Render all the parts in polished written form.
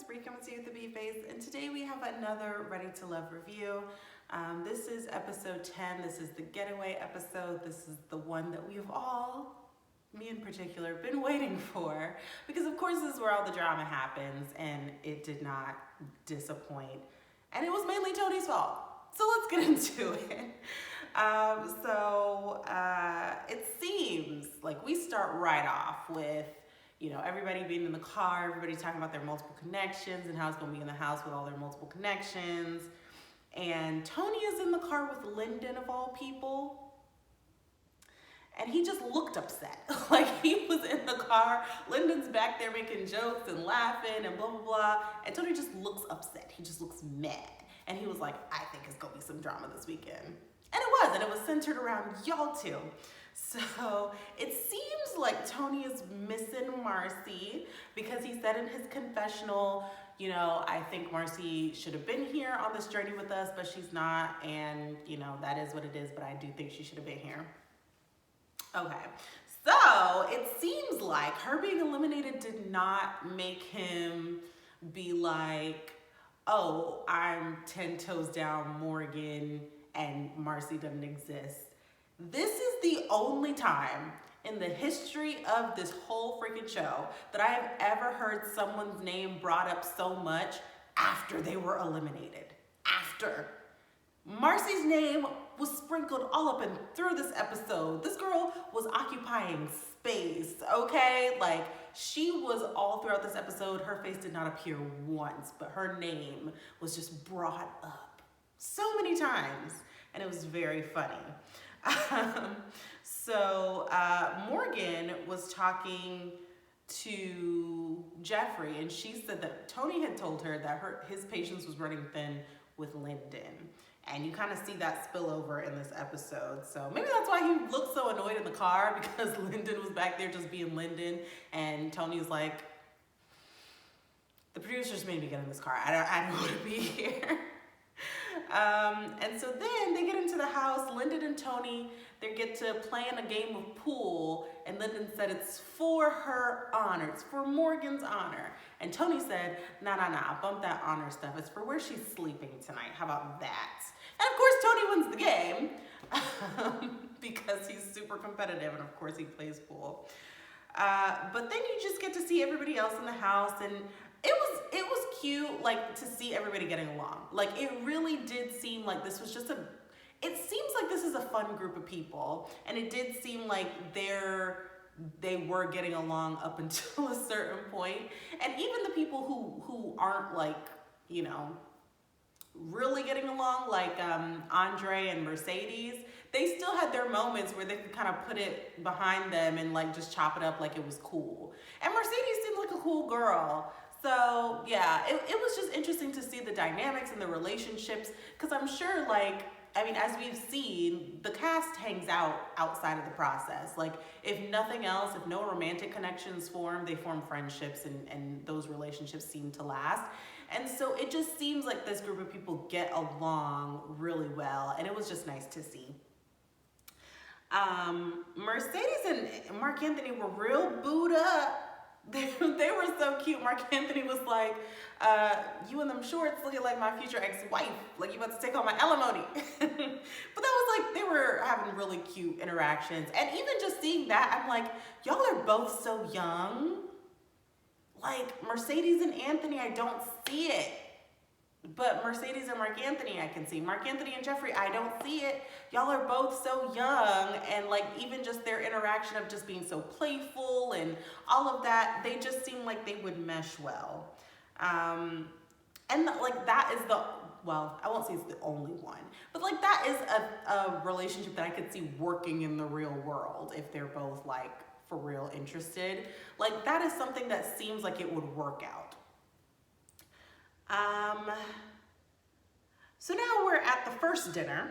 it's Bree coming to you with the B Face, and today we have another Ready to Love review. This is episode 10. This is the getaway episode. This is the one that we've all, me in particular, been waiting for, because of course this is where all the drama happens, and it did not disappoint. And it was mainly Tony's fault. So let's get into it. It seems like we start right off with, everybody being in the car, everybody talking about their multiple connections and how it's gonna be in the house with all their multiple connections. And Tony is in the car with Lyndon, of all people. And he just looked upset. Like he was in the car, Lyndon's back there making jokes and laughing and blah, blah, blah. And Tony just looks upset. He just looks mad. And he was like, I think it's gonna be some drama this weekend. And it was centered around y'all two. So it seems like Tony is missing Marcy because he said in his confessional, I think Marcy should have been here on this journey with us, but she's not. And, that is what it is, but I do think she should have been here. Okay, so it seems like her being eliminated did not make him be like, oh, I'm 10 toes down Morgan and Marcy doesn't exist. This is the only time in the history of this whole freaking show that I have ever heard someone's name brought up so much after they were eliminated. After. Marcy's name was sprinkled all up and through this episode. This girl was occupying space, okay? Like, she was all throughout this episode. Her face did not appear once, but her name was just brought up so many times, and it was very funny. Morgan was talking to Jeffrey, and she said that Tony had told her that his patience was running thin with Lyndon. And you kind of see that spill over in this episode. So maybe that's why he looked so annoyed in the car, because Lyndon was back there just being Lyndon. And Tony's like, the producers made me get in this car. I don't want to be here. And so then they get into the house. Lyndon and Tony, they get to playing a game of pool. And Lyndon said it's for her honor. It's for Morgan's honor. And Tony said, nah, bump that honor stuff. It's for where she's sleeping tonight. How about that? And of course, Tony wins the game because he's super competitive. And of course, he plays pool. But then you just get to see everybody else in the house. And it was cute, like, to see everybody getting along. Like, it really did seem like this was just it seems like this is a fun group of people. And it did seem like they were getting along up until a certain point. And even the people who aren't, like, really getting along, like Andre and Mercedes, they still had their moments where they could kind of put it behind them and, like, just chop it up like it was cool. And Mercedes seemed like a cool girl. So yeah, it was just interesting to see the dynamics and the relationships, because I'm sure, as we've seen, the cast hangs out outside of the process. Like, if nothing else, if no romantic connections form, they form friendships, and those relationships seem to last. And so it just seems like this group of people get along really well, and it was just nice to see. Mercedes and Mark Anthony were real booed up. They were so cute. Mark Anthony was like, you in them shorts looking like my future ex-wife. Like, you about to take all my alimony. But that was like, they were having really cute interactions. And even just seeing that, I'm like, y'all are both so young. Like, Mercedes and Anthony, I don't see it. But Mercedes and Mark Anthony, I can see. Mark Anthony and Jeffrey, I don't see it. Y'all are both so young, and, like, even just their interaction of just being so playful and all of that, they just seem like they would mesh well. And, like, that is well, I won't say it's the only one, but, like, that is a relationship that I could see working in the real world if they're both, like, for real interested. Like, that is something that seems like it would work out. So now we're at the first dinner.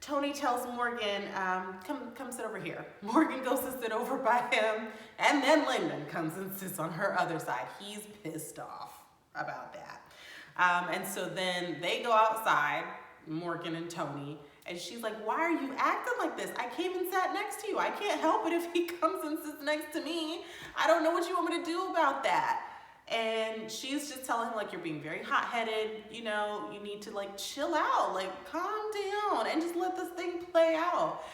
Tony tells Morgan, come sit over here. Morgan goes to sit over by him, and then Lyndon comes and sits on her other side. He's pissed off about that. And so then they go outside, Morgan and Tony, and she's like, why are you acting like this? I came and sat next to you. I can't help it if he comes and sits next to me. I don't know what you want me to do about that. And And she's just telling him, like, you're being very hot-headed, you know, you need to, like, chill out, like, calm down and just let this thing play out.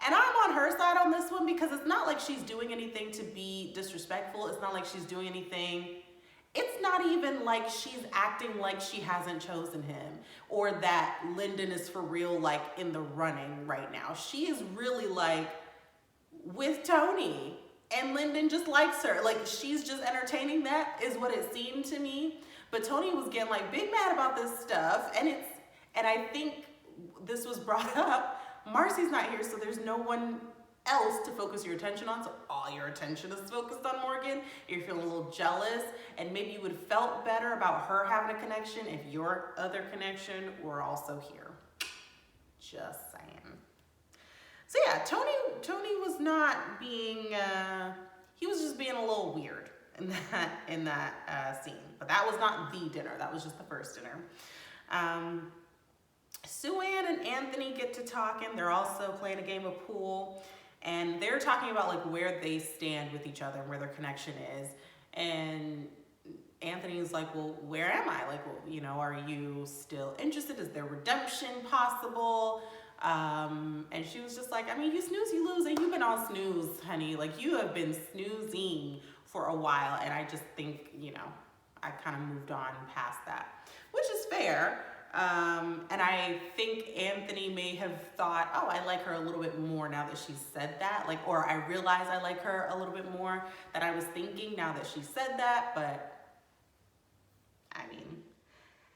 And I'm on her side on this one because it's not like she's doing anything to be disrespectful. It's not like she's doing anything. It's not even like she's acting like she hasn't chosen him or that Lyndon is for real, like, in the running right now. She is really, like, with Tony. And Lyndon just likes her. Like, she's just entertaining that is what it seemed to me. But Tony was getting, like, big mad about this stuff. And I think this was brought up. Marcy's not here, so there's no one else to focus your attention on. So all your attention is focused on Morgan. You're feeling a little jealous. And maybe you would have felt better about her having a connection if your other connection were also here. Just saying. So yeah, Tony was not being, he was just being a little weird in that scene. But that was not the dinner. That was just the first dinner. Sue-Ann and Anthony get to talking. They're also playing a game of pool. And they're talking about, like, where they stand with each other and where their connection is. And Anthony's like, well, where am I? Like, well, you know, are you still interested? Is there redemption possible? And she was just like, I mean, you snooze, you lose, and you've been on snooze, honey. Like, you have been snoozing for a while, and I just think, you know, I kind of moved on past that, which is fair. And I think Anthony may have thought, oh, I like her a little bit more now that she said that, like, or I realize I like her a little bit more than I was thinking now that she said that. But I mean,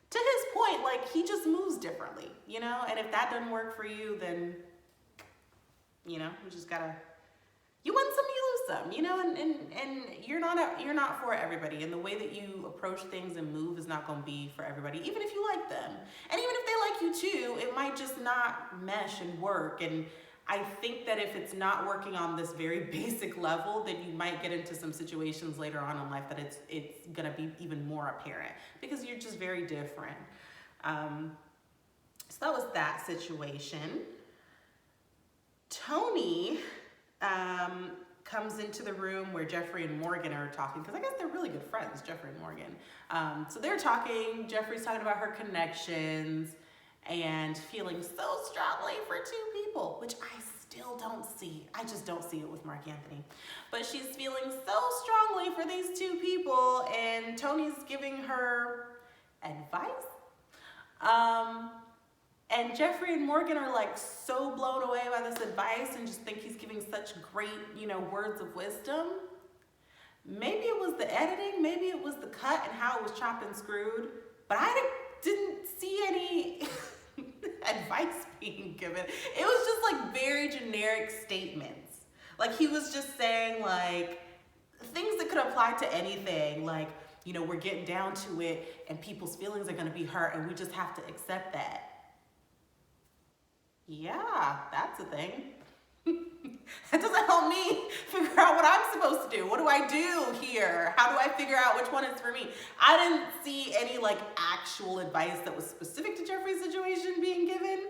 to his point, like, he just moves differently, you know? And if that doesn't work for you, then, you know, you just gotta, you win some, you lose some, you know? And you're not for everybody. And the way that you approach things and move is not gonna be for everybody, even if you like them. And even if they like you too, it might just not mesh and work. And I think that if it's not working on this very basic level, then you might get into some situations later on in life that it's gonna be even more apparent because you're just very different. So that was that situation. Tony comes into the room where Jeffrey and Morgan are talking, because I guess they're really good friends, Jeffrey and Morgan. So they're talking, Jeffrey's talking about her connections and feeling so strongly for two people, which I still don't see. I just don't see it with Mark Anthony. But she's feeling so strongly for these two people, and Tony's giving her advice. And Jeffrey and Morgan are, like, so blown away by this advice and just think he's giving such great, you know, words of wisdom. Maybe it was the editing, maybe it was the cut and how it was chopped and screwed, but I didn't see any advice being given. It was just, like, very generic statements. Like, he was just saying, like, things that could apply to anything, like, you know, we're getting down to it and people's feelings are gonna be hurt and we just have to accept that. Yeah, that's a thing. That doesn't help me figure out what I'm supposed to do. What do I do here? How do I figure out which one is for me? I didn't see any, like, actual advice that was specific to Jeffrey's situation being given.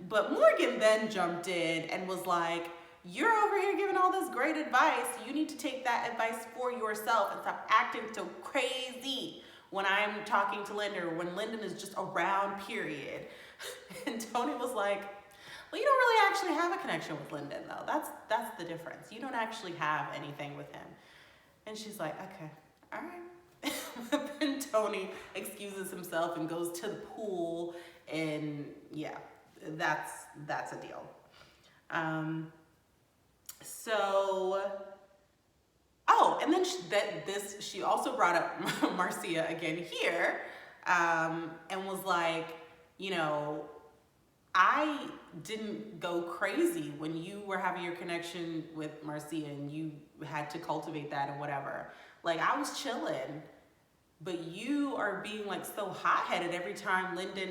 But Morgan then jumped in and was like, you're over here giving all this great advice. You need to take that advice for yourself and stop acting so crazy when I'm talking to Lyndon or when Lyndon is just around, period. And Tony was like, well, you don't really actually have a connection with Lyndon, though. That's the difference. You don't actually have anything with him. And she's like, okay, all right. Then Tony excuses himself and goes to the pool, and yeah, that's a deal. And then she also brought up Marcia again here, and was like, you know, I didn't go crazy when you were having your connection with Marcia and you had to cultivate that and whatever. Like, I was chilling, but you are being, like, so hot-headed every time Lyndon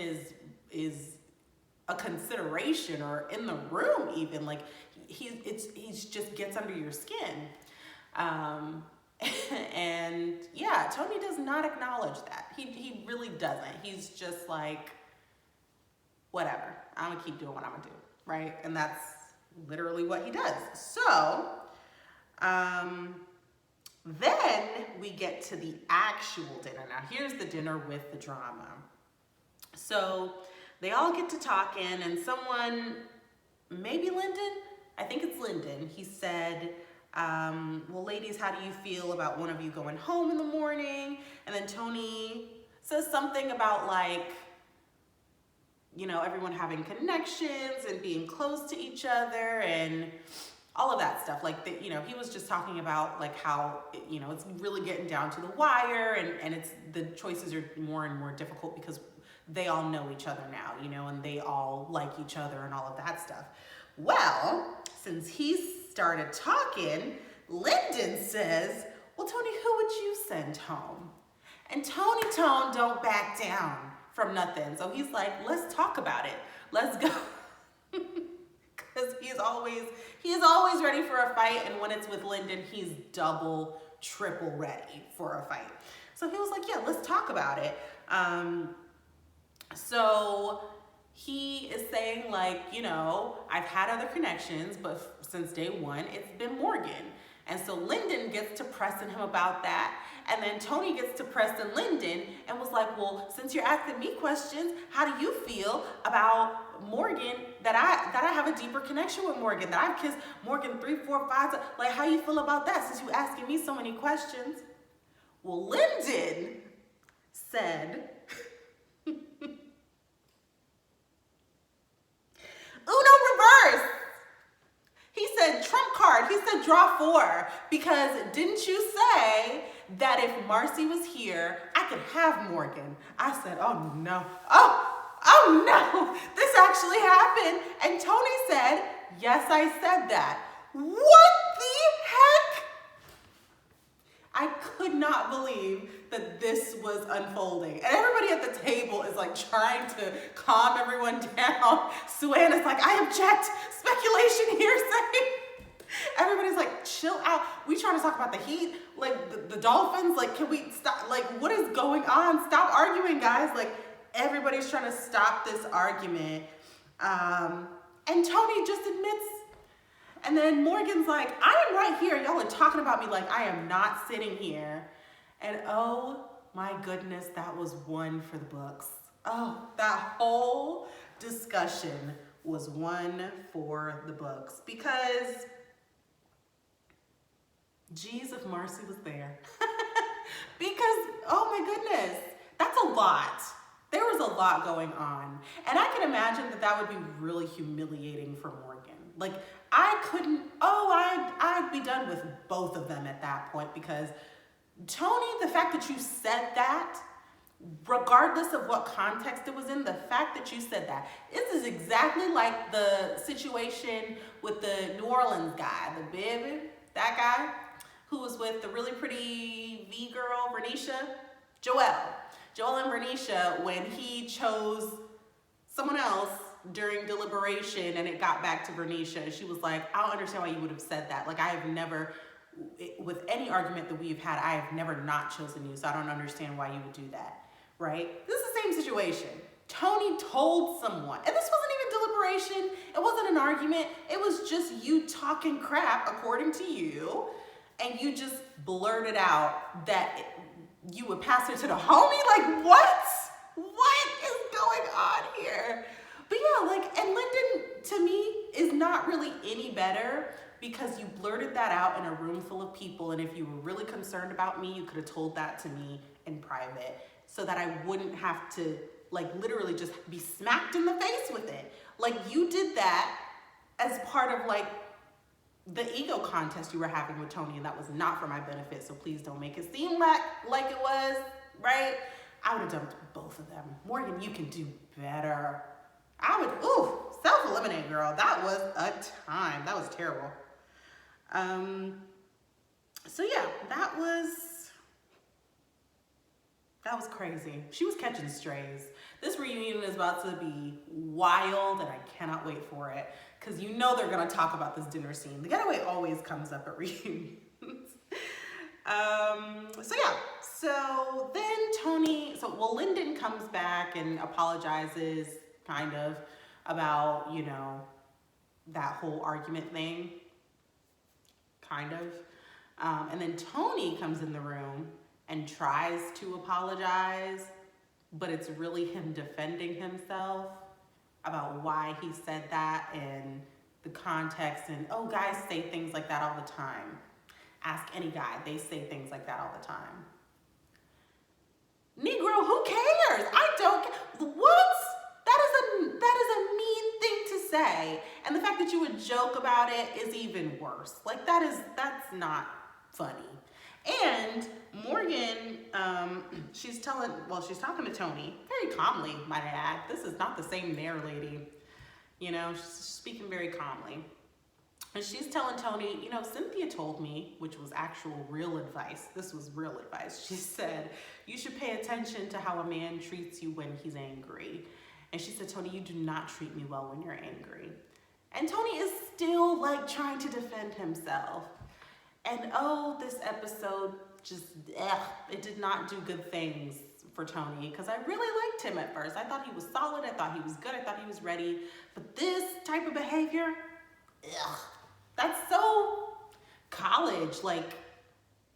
is a consideration or in the room even. Like, he's just gets under your skin. And yeah, Tony does not acknowledge that. He really doesn't. He's just like, whatever, I'm gonna keep doing what I'm gonna do, right? And that's literally what he does. So, Then we get to the actual dinner. Now here's the dinner with the drama. So they all get to talking, and someone, maybe Lyndon, I think it's Lyndon, he said, well, ladies, how do you feel about one of you going home in the morning? And then Tony says something about like, you know, everyone having connections and being close to each other and all of that stuff. Like, you know, he was just talking about like how, you know, it's really getting down to the wire, and it's, the choices are more and more difficult because they all know each other now, you know, and they all like each other and all of that stuff. Well, since he started talking, Lyndon says, well, Tony, who would you send home? And Tony Tone don't back down from nothing. So he's like, let's talk about it. Let's go. Because he is always ready for a fight. And when it's with Lyndon, he's double, triple ready for a fight. So he was like, yeah, let's talk about it. So he is saying like, you know, I've had other connections, but since day one, it's been Morgan. And so Lyndon gets to pressing him about that. And then Tony gets to pressing Lyndon and was like, well, since you're asking me questions, how do you feel about Morgan, that I have a deeper connection with Morgan, that I've kissed Morgan 3, 4, 5 times. Like, how you feel about that since you asking me so many questions? Well, Lyndon said, Uno reverse. He said trump card. He said draw 4, because didn't you say that if Marcy was here, I could have Morgan? I said, oh no. Oh no, this actually happened. And Tony said, yes, I said that. What the heck? I could not believe that this was unfolding. And everybody at the table is like trying to calm everyone down. Suanna's like, I object, speculation, hearsay. Everybody's like, chill out. We trying to talk about the Heat, like the Dolphins. Like, can we stop? Like, what is going on? Stop arguing, guys. Like, everybody's trying to stop this argument. And Tony just admits. And then Morgan's like, I am right here. Y'all are talking about me like I am not sitting here. And oh my goodness, that was one for the books. Oh, that whole discussion was one for the books, because geez, if Marcy was there. Because, oh my goodness, that's a lot. There was a lot going on. And I can imagine that that would be really humiliating for Morgan. Like, I'd be done with both of them at that point, because Tony, the fact that you said that, regardless of what context it was in, the fact that you said that, this is exactly like the situation with the New Orleans guy, the baby, that guy, who was with the really pretty V girl, Bernicia, Joel and Bernicia, when he chose someone else during deliberation and it got back to Bernicia, she was like, I don't understand why you would have said that. Like, I have never, with any argument that we've had, I have never not chosen you, so I don't understand why you would do that, right? This is the same situation. Tony told someone, and this wasn't even deliberation, it wasn't an argument, it was just you talking crap according to you, and you just blurted out that you would pass her to the homie? Like, what? What is going on here? But yeah, like, and Lyndon, to me, is not really any better, because you blurted that out in a room full of people, and if you were really concerned about me, you could have told that to me in private, so that I wouldn't have to, like, literally just be smacked in the face with it. Like, you did that as part of, like, the ego contest you were having with Tony, and that was not for my benefit, so please don't make it seem like it was, right? I would have dumped both of them. Morgan, you can do better. Self-eliminate, girl. That was a time. That was terrible. So yeah, that was crazy. She was catching strays. This reunion is about to be wild, and I cannot wait for it, because you know they're gonna talk about this dinner scene. The getaway always comes up at reunions. So then Lyndon comes back and apologizes, kind of, about, you know, that whole argument thing, kind of. And then Tony comes in the room and tries to apologize, but it's really him defending himself about why he said that and the context. And oh, guys say things like that all the time. Ask any guy, they say things like that all the time. Negro, who cares? I don't care. What? That is a mean thing to say. And the fact that you would joke about it is even worse. Like that's not funny. And Morgan, she's talking to Tony very calmly, might I add. This is not the same Nair lady. You know, she's speaking very calmly. And she's telling Tony, you know, Cynthia told me, which was actual real advice. This was real advice. She said, you should pay attention to how a man treats you when he's angry. And she said, Tony, you do not treat me well when you're angry. And Tony is still like trying to defend himself. And oh, this episode just, it did not do good things for Tony, because I really liked him at first. I thought he was solid. I thought he was good. I thought he was ready. But this type of behavior, that's so college. Like,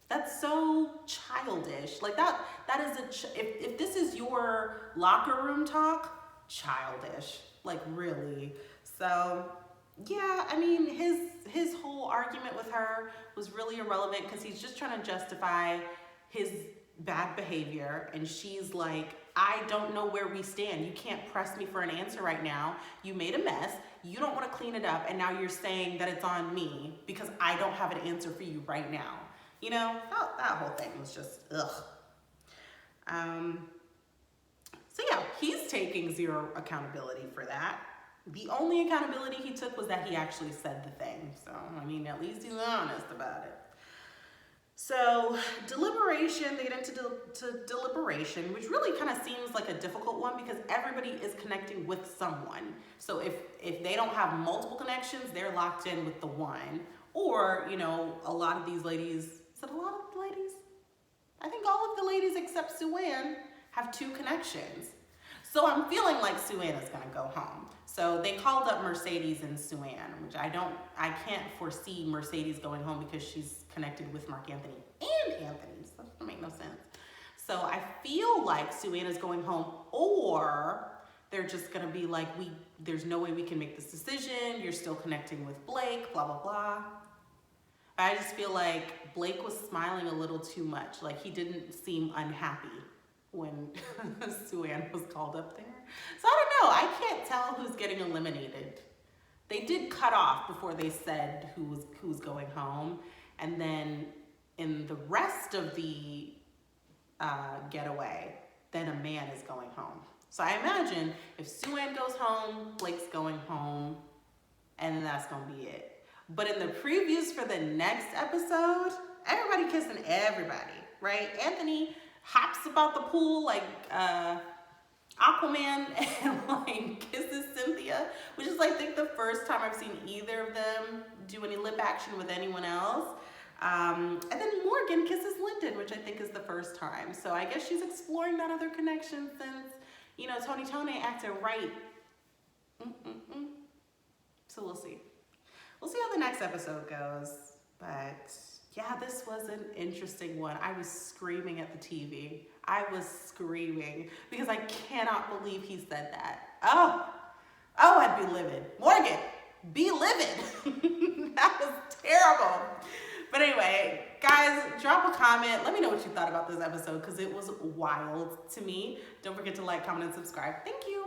that's so childish. Like that is if this is your locker room talk, childish. Like, really. So yeah, I mean, his whole argument with her was really irrelevant because he's just trying to justify his bad behavior. And she's like, I don't know where we stand. You can't press me for an answer right now. You made a mess. You don't want to clean it up. And now you're saying that it's on me because I don't have an answer for you right now. You know, that whole thing was just, ugh. So yeah, he's taking zero accountability for that. The only accountability he took was that he actually said the thing. So, I mean, at least he's honest about it. So, deliberation, they get into deliberation, which really kind of seems like a difficult one because everybody is connecting with someone. So if they don't have multiple connections, they're locked in with the one. Or, you know, a lot of these ladies, is it a lot of the ladies? I think all of the ladies except Suanne have 2 connections. So I'm feeling like Suanne is gonna go home. So they called up Mercedes and Suanne, which I can't foresee Mercedes going home because she's connected with Mark Anthony and Anthony. So that doesn't make no sense. So I feel like Suanne is going home, or they're just gonna be like, there's no way we can make this decision. You're still connecting with Blake, blah, blah, blah. I just feel like Blake was smiling a little too much. Like he didn't seem unhappy when Suanne was called up there. So I don't know, I can't tell who's getting eliminated. They did cut off before they said who's going home. And then in the rest of the getaway, then a man is going home. So I imagine if Suanne goes home, Blake's going home, and that's gonna be it. But in the previews for the next episode, everybody kissing everybody, right? Anthony hops about the pool like Aquaman and like kisses Cynthia, which is I think the first time I've seen either of them do any lip action with anyone else. And then Morgan kisses Lyndon, which I think is the first time. So I guess she's exploring that other connection since, you know, Tony acted right. So we'll see. We'll see how the next episode goes. But yeah, this was an interesting one. I was screaming at the TV. I was screaming because I cannot believe he said that. Oh, I'd be livid. Morgan, be livid. That was terrible. But anyway, guys, drop a comment. Let me know what you thought about this episode because it was wild to me. Don't forget to like, comment, and subscribe. Thank you.